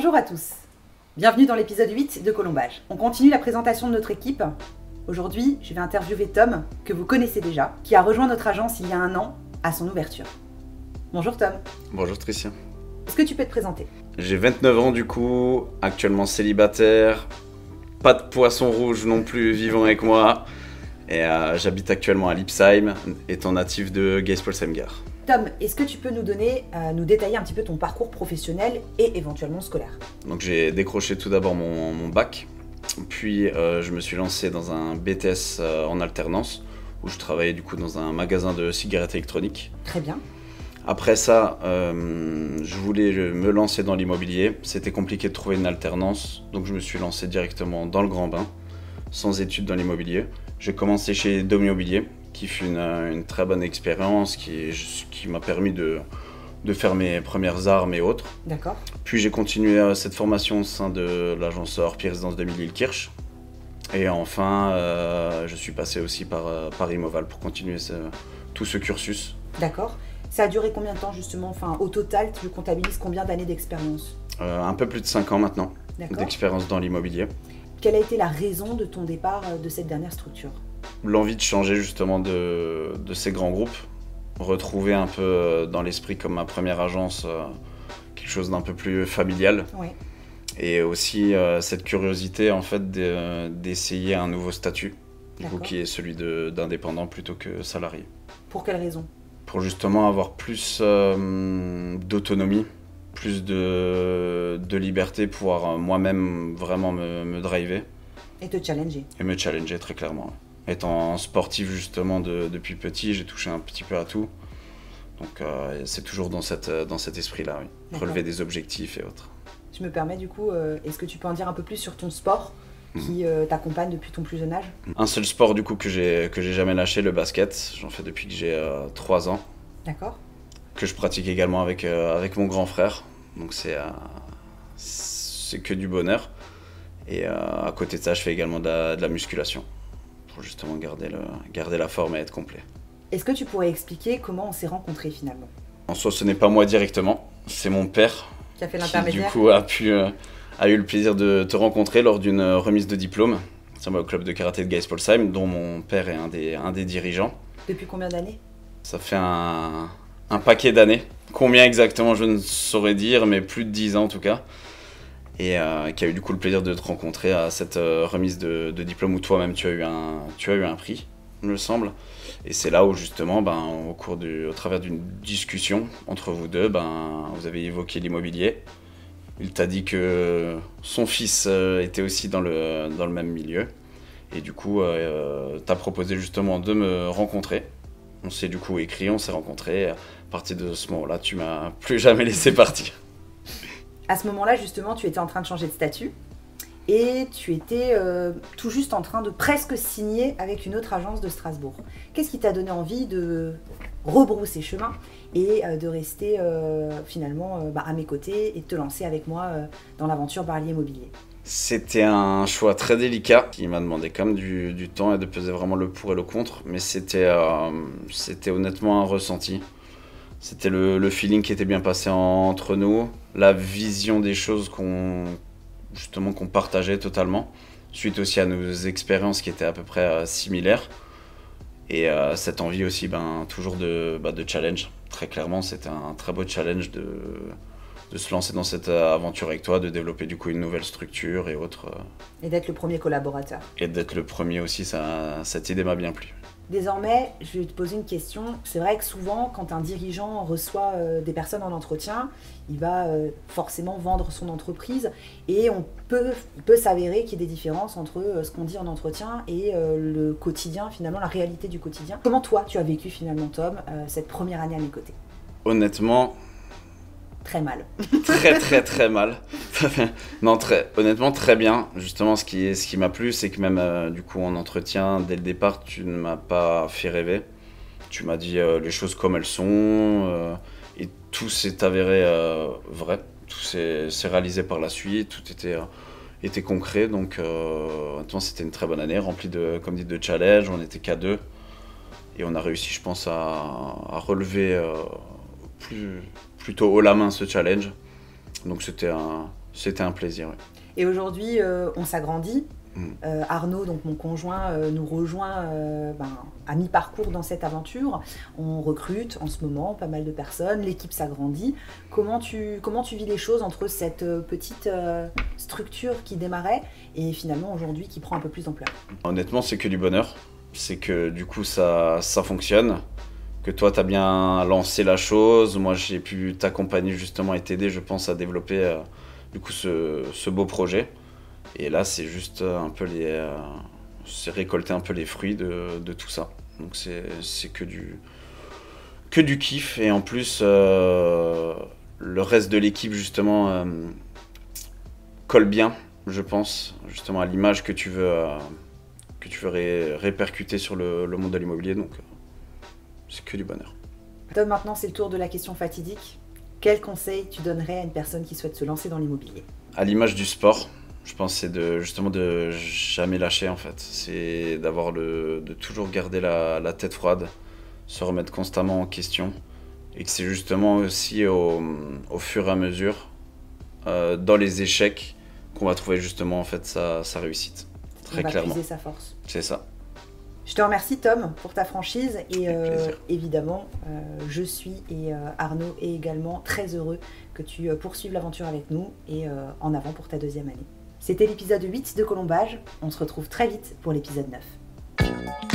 Bonjour à tous, bienvenue dans l'épisode 8 de Colombage. On continue la présentation de notre équipe. Aujourd'hui, je vais interviewer Tom, que vous connaissez déjà, qui a rejoint notre agence il y a 1 an à son ouverture. Bonjour Tom. Bonjour Tricia. Est-ce que tu peux te présenter? J'ai 29 ans du coup, actuellement célibataire, pas de poisson rouge non plus vivant avec moi, et j'habite actuellement à Lipsheim, étant natif de Geispolsheim-Gare. Tom, est-ce que tu peux nous détailler un petit peu ton parcours professionnel et éventuellement scolaire? Donc j'ai décroché tout d'abord mon bac, puis je me suis lancé dans un BTS en alternance, où je travaillais du coup dans un magasin de cigarettes électroniques. Très bien. Après ça, je voulais me lancer dans l'immobilier. C'était compliqué de trouver une alternance, donc je me suis lancé directement dans le grand bain, sans études dans l'immobilier. J'ai commencé chez Dom Immobilier, qui fut une très bonne expérience, qui m'a permis de faire mes premières armes et autres. D'accord. Puis j'ai continué cette formation au sein de l'agence Orpi Résidence de Milly-le-Kirch. Et enfin, je suis passé aussi par Imoval pour continuer tout ce cursus. D'accord. Ça a duré combien de temps justement? Enfin, au total, tu comptabilises combien d'années d'expérience? Un peu plus de 5 ans maintenant d'expérience dans l'immobilier. Quelle a été la raison de ton départ de cette dernière structure? L'envie de changer justement de ces grands groupes, retrouver un peu dans l'esprit comme ma première agence quelque chose d'un peu plus familial. Oui. Et aussi cette curiosité en fait d'essayer un nouveau statut, du coup, qui est celui d'indépendant plutôt que salarié. Pour quelle raison? Pour justement avoir plus d'autonomie, plus de liberté, pouvoir moi-même vraiment me driver. Et te challenger. Et me challenger très clairement. Étant sportif justement depuis petit, j'ai touché un petit peu à tout. Donc c'est toujours dans cet esprit-là, oui. Relever des objectifs et autres. Je me permets du coup, est-ce que tu peux en dire un peu plus sur ton sport qui t'accompagne depuis ton plus jeune âge? Un seul sport du coup que j'ai jamais lâché, le basket. J'en fais depuis que j'ai 3 ans. D'accord. Que je pratique également avec mon grand frère. Donc c'est que du bonheur. Et à côté de ça, je fais également de la musculation. Pour justement garder la forme et être complet. Est-ce que tu pourrais expliquer comment on s'est rencontrés finalement? En soi, ce n'est pas moi directement, c'est mon père qui a fait l'intermédiaire. Du coup a eu le plaisir de te rencontrer lors d'une remise de diplôme au club de karaté de Geispolsheim, dont mon père est un des dirigeants. Depuis combien d'années? Ça fait un paquet d'années. Combien exactement, je ne saurais dire, mais plus de 10 ans en tout cas. Et qui a eu du coup le plaisir de te rencontrer à cette remise de diplôme où toi-même tu as eu un prix, il me semble. Et c'est là où justement, au travers d'une discussion entre vous deux, vous avez évoqué l'immobilier. Il t'a dit que son fils était aussi dans le même milieu. Et du coup, t'as proposé justement de me rencontrer. On s'est du coup écrit, on s'est rencontrés. À partir de ce moment-là, tu m'as plus jamais laissé partir. À ce moment-là, justement, tu étais en train de changer de statut et tu étais tout juste en train de presque signer avec une autre agence de Strasbourg. Qu'est-ce qui t'a donné envie de rebrousser chemin et de rester finalement à mes côtés et de te lancer avec moi dans l'aventure Barlier Immobilier? C'était un choix très délicat qui m'a demandé quand même du temps et de peser vraiment le pour et le contre, mais c'était honnêtement un ressenti. C'était le feeling qui était bien passé entre nous, la vision des choses qu'on partageait totalement, suite aussi à nos expériences qui étaient à peu près similaires. Et cette envie aussi toujours de challenge. Très clairement, c'était un très beau challenge de se lancer dans cette aventure avec toi, de développer du coup une nouvelle structure et autres. Et d'être le premier collaborateur. Et d'être le premier aussi, cette idée m'a bien plu. Désormais, je vais te poser une question. C'est vrai que souvent, quand un dirigeant reçoit des personnes en entretien, il va forcément vendre son entreprise et il peut s'avérer qu'il y ait des différences entre ce qu'on dit en entretien et le quotidien, finalement, la réalité du quotidien. Comment toi, tu as vécu finalement, Tom, cette première année à mes côtés? Honnêtement... Très mal. très mal. Non, honnêtement, très bien. Justement, ce qui m'a plu, c'est que même du coup en entretien, dès le départ, tu ne m'as pas fait rêver. Tu m'as dit les choses comme elles sont et tout s'est avéré vrai. Tout s'est réalisé par la suite, tout était concret. Donc, honnêtement, c'était une très bonne année, remplie comme dit, de challenges. On était qu'à 2 et on a réussi, je pense, à relever plutôt haut la main ce challenge. Donc c'était C'était un plaisir, oui. Et aujourd'hui, on s'agrandit. Arnaud, donc mon conjoint, nous rejoint à mi-parcours dans cette aventure. On recrute en ce moment pas mal de personnes, l'équipe s'agrandit. Comment tu vis les choses entre cette petite structure qui démarrait et finalement aujourd'hui qui prend un peu plus d'ampleur? Honnêtement, c'est que du bonheur. C'est que du coup ça fonctionne, que toi tu as bien lancé la chose. Moi j'ai pu t'accompagner justement et t'aider, je pense, à développer du coup ce beau projet. Et là, c'est juste un peu c'est récolter un peu les fruits de tout ça. Donc c'est que du kiff. Et en plus, le reste de l'équipe, justement, colle bien, je pense, justement à l'image que tu veux répercuter sur le monde de l'immobilier. Donc c'est que du bonheur. Tom, maintenant, c'est le tour de la question fatidique. Quel conseil tu donnerais à une personne qui souhaite se lancer dans l'immobilier? À l'image du sport, je pense que c'est justement de jamais lâcher en fait. C'est de toujours garder la tête froide, se remettre constamment en question. Et que c'est justement aussi au fur et à mesure, dans les échecs, qu'on va trouver justement en fait sa réussite. Très clairement. On va puiser sa force. C'est ça. Je te remercie Tom pour ta franchise et plaisir. évidemment je suis et Arnaud est également très heureux que tu poursuives l'aventure avec nous et en avant pour ta deuxième année. C'était l'épisode 8 de Colombage, on se retrouve très vite pour l'épisode 9.